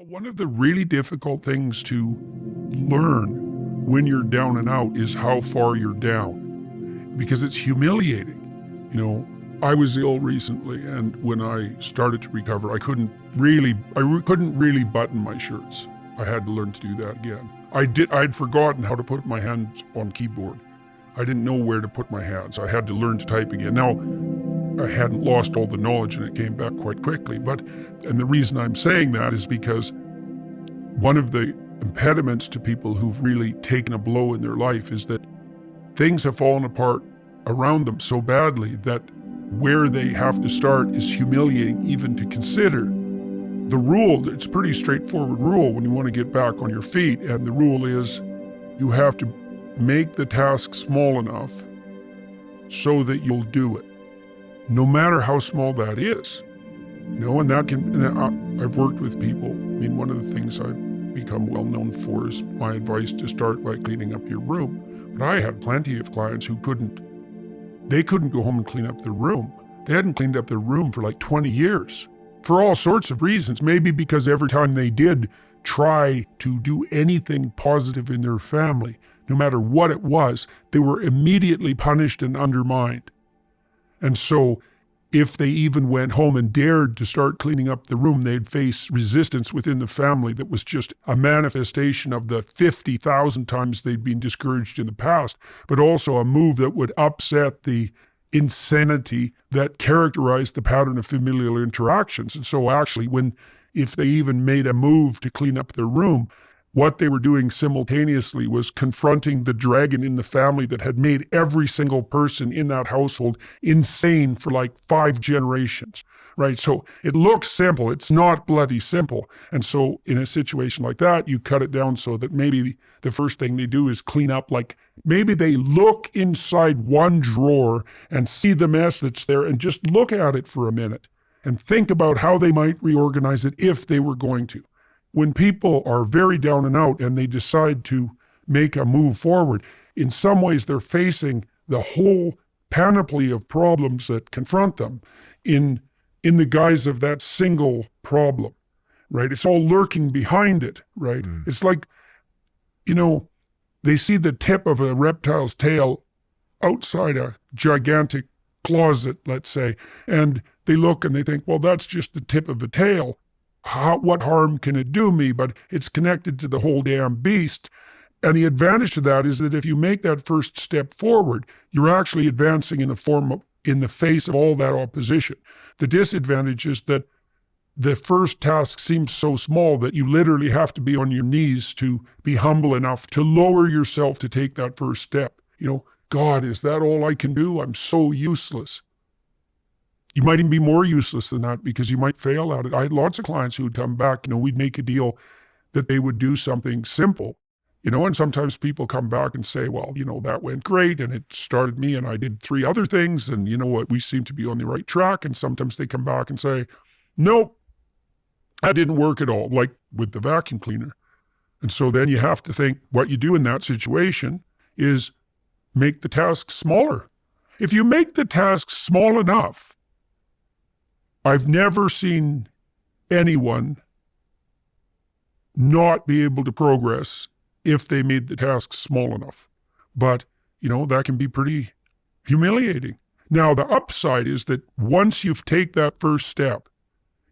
One of the really difficult things to learn when you're down and out is how far you're down, because it's humiliating. I was ill recently, and when I started to recover, I couldn't really button my shirts. I had to learn to do that again. I'd forgotten how to put my hands on keyboard. I didn't know where to put my hands. I had to learn to type again. Now, I hadn't lost all the knowledge and it came back quite quickly. And the reason I'm saying that is because one of the impediments to people who've really taken a blow in their life is that things have fallen apart around them so badly that where they have to start is humiliating even to consider. The rule, it's a pretty straightforward rule when you want to get back on your feet, and the rule is you have to make the task small enough so that you'll do it, no matter how small that is. And that I've worked with people. One of the things I've become well known for is my advice to start by cleaning up your room. But I had plenty of clients who couldn't go home and clean up their room. They hadn't cleaned up their room for like 20 years for all sorts of reasons. Maybe because every time they did try to do anything positive in their family, no matter what it was, they were immediately punished and undermined. And so if they even went home and dared to start cleaning up the room, they'd face resistance within the family that was just a manifestation of the 50,000 times they'd been discouraged in the past, but also a move that would upset the insanity that characterized the pattern of familial interactions. And so actually, if they even made a move to clean up their room, what they were doing simultaneously was confronting the dragon in the family that had made every single person in that household insane for like 5 generations, right? So it looks simple. It's not bloody simple. And so in a situation like that, you cut it down so that maybe the first thing they do is clean up, like maybe they look inside one drawer and see the mess that's there and just look at it for a minute and think about how they might reorganize it if they were going to. When people are very down and out and they decide to make a move forward, in some ways they're facing the whole panoply of problems that confront them in the guise of that single problem, right? It's all lurking behind it, right? It's like, they see the tip of a reptile's tail outside a gigantic closet, let's say, and they look and they think, well, that's just the tip of a tail. What harm can it do me? But it's connected to the whole damn beast. And the advantage to that is that if you make that first step forward, you're actually advancing in the face of all that opposition. The disadvantage is that the first task seems so small that you literally have to be on your knees to be humble enough to lower yourself to take that first step. God, is that all I can do? I'm so useless. You might even be more useless than that because you might fail at it. I had lots of clients who would come back, we'd make a deal that they would do something simple, and sometimes people come back and say, well, that went great and it started me and I did 3 other things and you know what, we seem to be on the right track. And sometimes they come back and say, nope, that didn't work at all, like with the vacuum cleaner. And so then you have to think what you do in that situation is make the task smaller. If you make the task small enough, I've never seen anyone not be able to progress if they made the task small enough. But, that can be pretty humiliating. Now, the upside is that once you've taken that first step,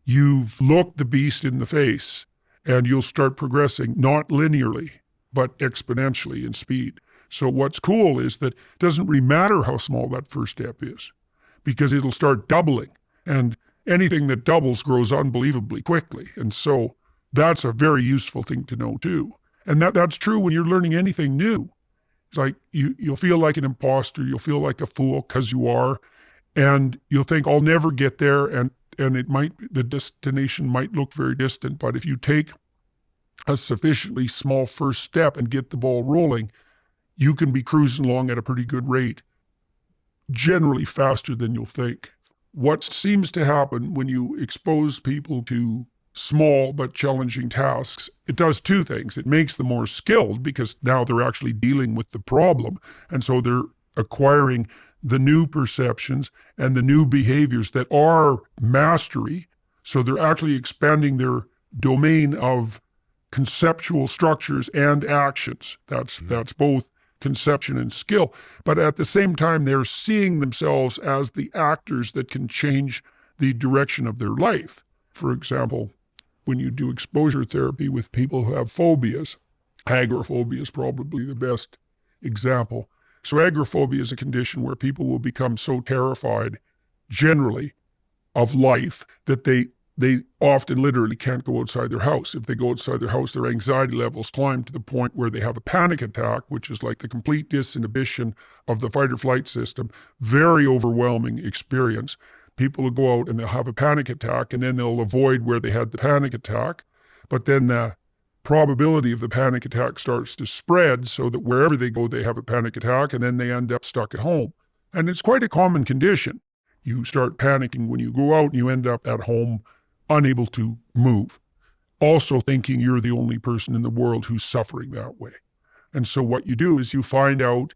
you've looked the beast in the face and you'll start progressing, not linearly, but exponentially in speed. So what's cool is that it doesn't really matter how small that first step is because it'll start doubling, and anything that doubles grows unbelievably quickly. And so that's a very useful thing to know too. And that's true when you're learning anything new. It's like you'll feel like an imposter, you'll feel like a fool because you are, and you'll think, I'll never get there, and the destination might look very distant, but if you take a sufficiently small first step and get the ball rolling, you can be cruising along at a pretty good rate, generally faster than you'll think. What seems to happen when you expose people to small but challenging tasks, it does 2 things. It makes them more skilled because now they're actually dealing with the problem. And so they're acquiring the new perceptions and the new behaviors that are mastery. So they're actually expanding their domain of conceptual structures and actions. That's both conception and skill. But at the same time, they're seeing themselves as the actors that can change the direction of their life. For example, when you do exposure therapy with people who have phobias, agoraphobia is probably the best example. So agoraphobia is a condition where people will become so terrified generally of life that they often literally can't go outside their house. If they go outside their house, their anxiety levels climb to the point where they have a panic attack, which is like the complete disinhibition of the fight or flight system. Very overwhelming experience. People will go out and they'll have a panic attack, and then they'll avoid where they had the panic attack. But then the probability of the panic attack starts to spread so that wherever they go, they have a panic attack, and then they end up stuck at home. And it's quite a common condition. You start panicking when you go out and you end up at home unable to move. Also thinking you're the only person in the world who's suffering that way. And so what you do is you find out,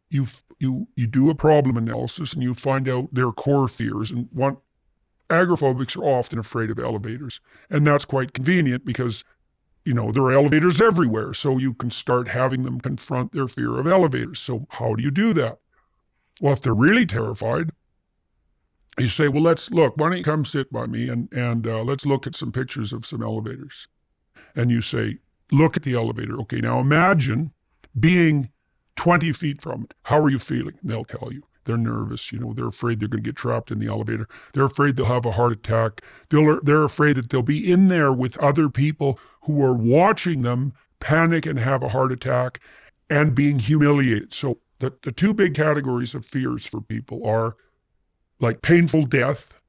you do a problem analysis and you find out their core fears. And agoraphobics are often afraid of elevators. And that's quite convenient because, there are elevators everywhere. So you can start having them confront their fear of elevators. So how do you do that? Well, if they're really terrified, you say, well, let's look, why don't you come sit by me and let's look at some pictures of some elevators. And you say, look at the elevator. Okay, now imagine being 20 feet from it. How are you feeling? And they'll tell you. They're nervous, they're afraid they're going to get trapped in the elevator. They're afraid they'll have a heart attack. They're afraid that they'll be in there with other people who are watching them panic and have a heart attack and being humiliated. So the two big categories of fears for people are like painful death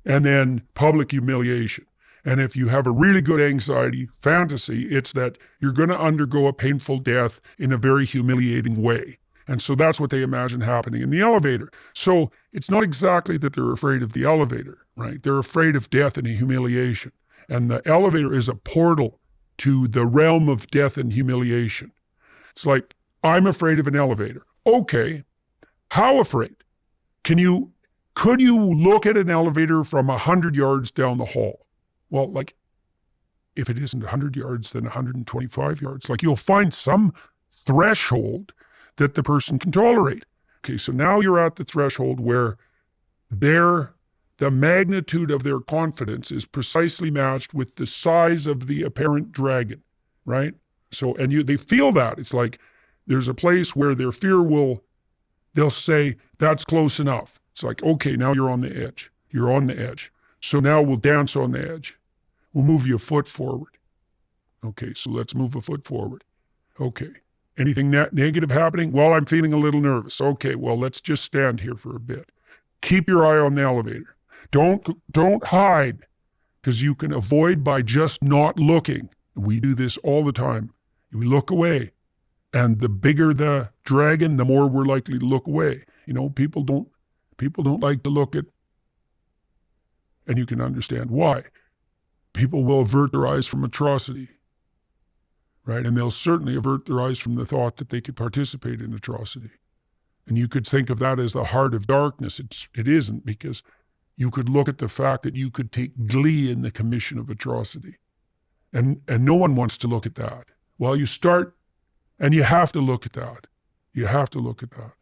and then public humiliation. And if you have a really good anxiety fantasy, it's that you're going to undergo a painful death in a very humiliating way. And so that's what they imagine happening in the elevator. So it's not exactly that they're afraid of the elevator, right? They're afraid of death and humiliation. And the elevator is a portal to the realm of death and humiliation. It's like, I'm afraid of an elevator. Okay, how afraid? Could you look at an elevator from 100 yards down the hall? Well, like, if it isn't 100 yards, then 125 yards. Like, you'll find some threshold that the person can tolerate. Okay, so now you're at the threshold where the magnitude of their confidence is precisely matched with the size of the apparent dragon, right? So, and they feel that. It's like there's a place where their fear they'll say, that's close enough. It's like, okay, now you're on the edge. You're on the edge. So now we'll dance on the edge. We'll move you a foot forward. Okay, so let's move a foot forward. Okay. Anything negative happening? Well, I'm feeling a little nervous. Okay, well, let's just stand here for a bit. Keep your eye on the elevator. Don't hide, because you can avoid by just not looking. We do this all the time. We look away. And the bigger the dragon, the more we're likely to look away. People don't like to look at, and you can understand why. People will avert their eyes from atrocity, right? And they'll certainly avert their eyes from the thought that they could participate in atrocity. And you could think of that as the heart of darkness. It isn't, because you could look at the fact that you could take glee in the commission of atrocity. And no one wants to look at that. Well, you start, and you have to look at that. You have to look at that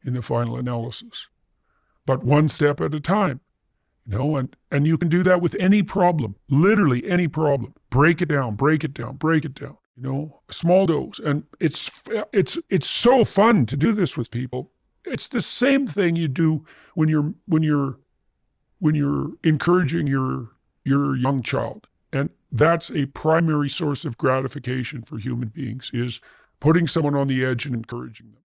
in the final analysis. But one step at a time, and you can do that with any problem, literally any problem. Break it down, break it down, break it down, a small dose. And it's so fun to do this with people. It's the same thing you do when you're encouraging your young child. And that's a primary source of gratification for human beings, is putting someone on the edge and encouraging them.